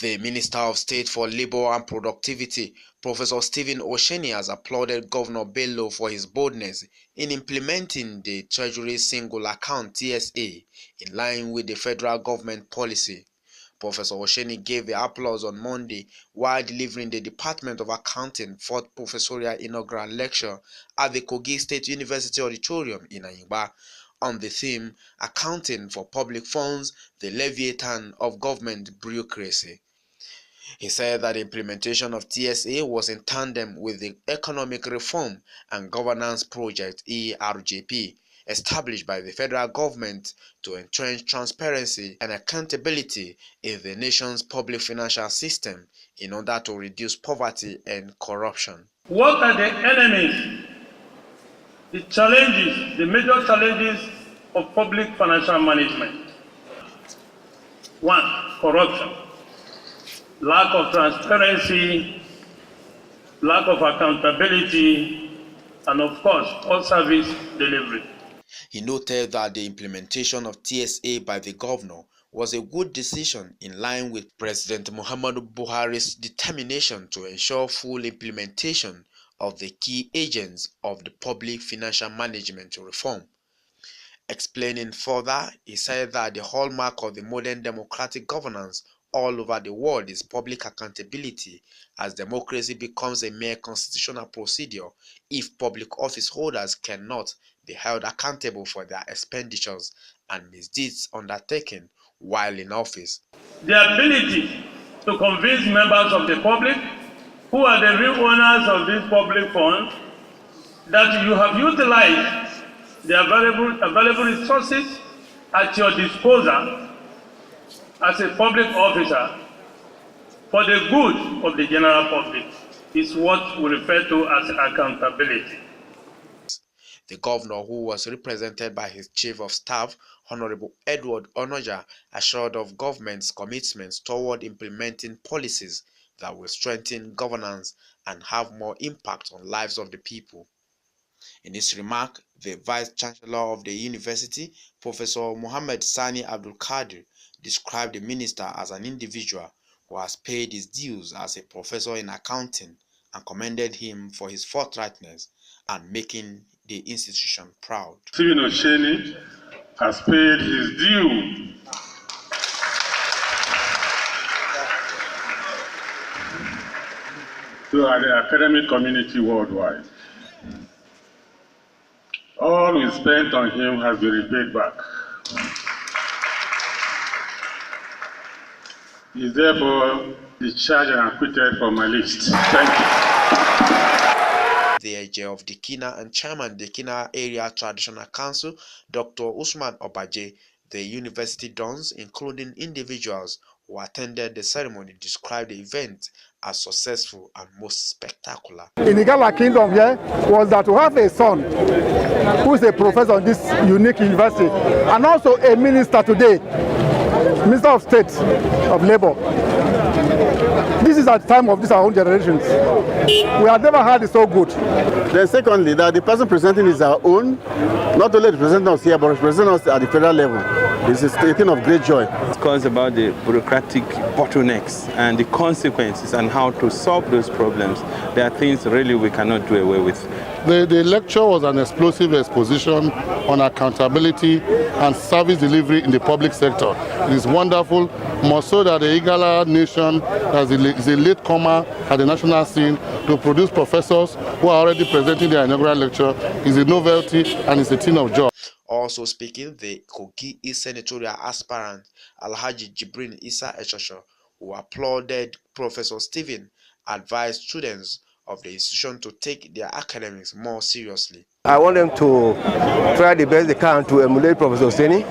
The Minister of State for Labour and Productivity, Professor Stephen Osheni, has applauded Governor Bello for his boldness in implementing the Treasury Single Account (TSA) in line with the federal government policy. Professor Osheni gave the applause on Monday while delivering the Department of Accounting 4th Professorial Inaugural Lecture at the Kogi State University Auditorium in Ayingba on the theme Accounting for Public Funds, the Leviathan of Government Bureaucracy. He said that the implementation of TSA was in tandem with the Economic Reform and Governance Project (ERGP) established by the federal government to entrench transparency and accountability in the nation's public financial system in order to reduce poverty and corruption. What are the enemies, the challenges, the major challenges of public financial management? 1. Corruption. Lack of transparency, lack of accountability, and of course, poor service delivery. He noted that the implementation of TSA by the governor was a good decision in line with President Muhammadu Buhari's determination to ensure full implementation of the key agents of the public financial management reform. Explaining further, he said that the hallmark of the modern democratic governance all over the world is public accountability, as democracy becomes a mere constitutional procedure if public office holders cannot be held accountable for their expenditures and misdeeds undertaken while in office. The ability to convince members of the public, who are the real owners of these public funds, that you have utilized the available resources at your disposal as a public officer for the good of the general public is what we refer to as accountability. The governor, who was represented by his chief of staff, Honorable Edward Onoja, assured of government's commitments toward implementing policies that will strengthen governance and have more impact on lives of the people. In his remark, the Vice Chancellor of the university, Professor Muhammad Sani Abdul Qadir, described the minister as an individual who has paid his dues as a professor in accounting and commended him for his forthrightness and making the institution proud. Stephen Osheni has paid his due to the academic community worldwide. All we spent on him has been repaid back. He is therefore discharged and acquitted from my list. Thank you. The AJ of Dikina and Chairman Dikina Area Traditional Council, Dr. Usman Obaje, the university dons, including individuals who attended the ceremony, described the event as successful and most spectacular. In Igala Kingdom here was that to have a son who is a professor in this unique university and also a minister today, Minister of State of Labour. This is at the time of this our own generations. We have never had it so good. Then secondly, that the person presenting is our own, not only representing us here, but representing us at the federal level. This is a thing of great joy. It calls about the bureaucratic bottlenecks and the consequences and how to solve those problems. There are things really we cannot do away with. The lecture was an explosive exposition on accountability and service delivery in the public sector. It is wonderful, more so that the Igala nation is a latecomer at the national scene to produce professors who are already presenting their inaugural lecture is a novelty and it's a thing of joy. Also speaking, the Kogi East senatorial aspirant Alhaji Jibrin Isa Echosho, who applauded Professor Stephen, advised students of the institution to take their academics more seriously. I want them to try the best they can to emulate Professor Steny.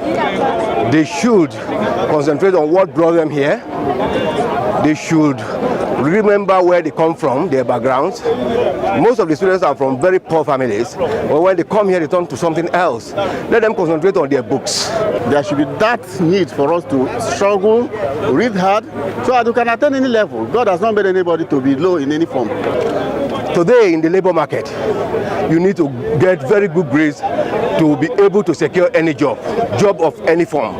They should concentrate on what brought them here. They should remember where they come from, their backgrounds. Most of the students are from very poor families, but when they come here, they turn to something else. Let them concentrate on their books. There should be that need for us to struggle, read hard, so that you can attain any level. God has not made anybody to be low in any form. Today in the labor market, you need to get very good grades to be able to secure any job of any form.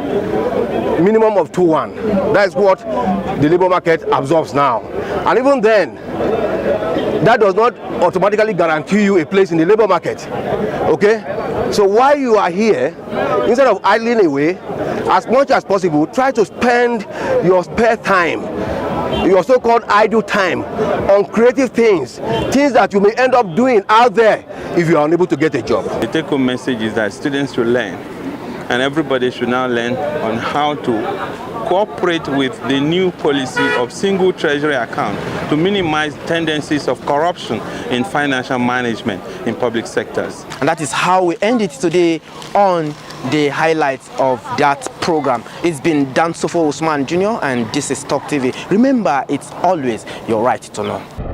minimum of 2-1. That is what the labor market absorbs now. And even then, that does not automatically guarantee you a place in the labor market. Okay? So while you are here, instead of idling away, as much as possible, try to spend your spare time, your so-called idle time, on creative things that you may end up doing out there if you are unable to get a job. The take-home message is that students should learn, and everybody should now learn on how to cooperate with the new policy of single treasury account to minimize tendencies of corruption in financial management in public sectors. And that is how we end it today on the highlights of that program. It's been Dan Sofo Usman Jr. and this is TalkTV. Remember, it's always your right to know.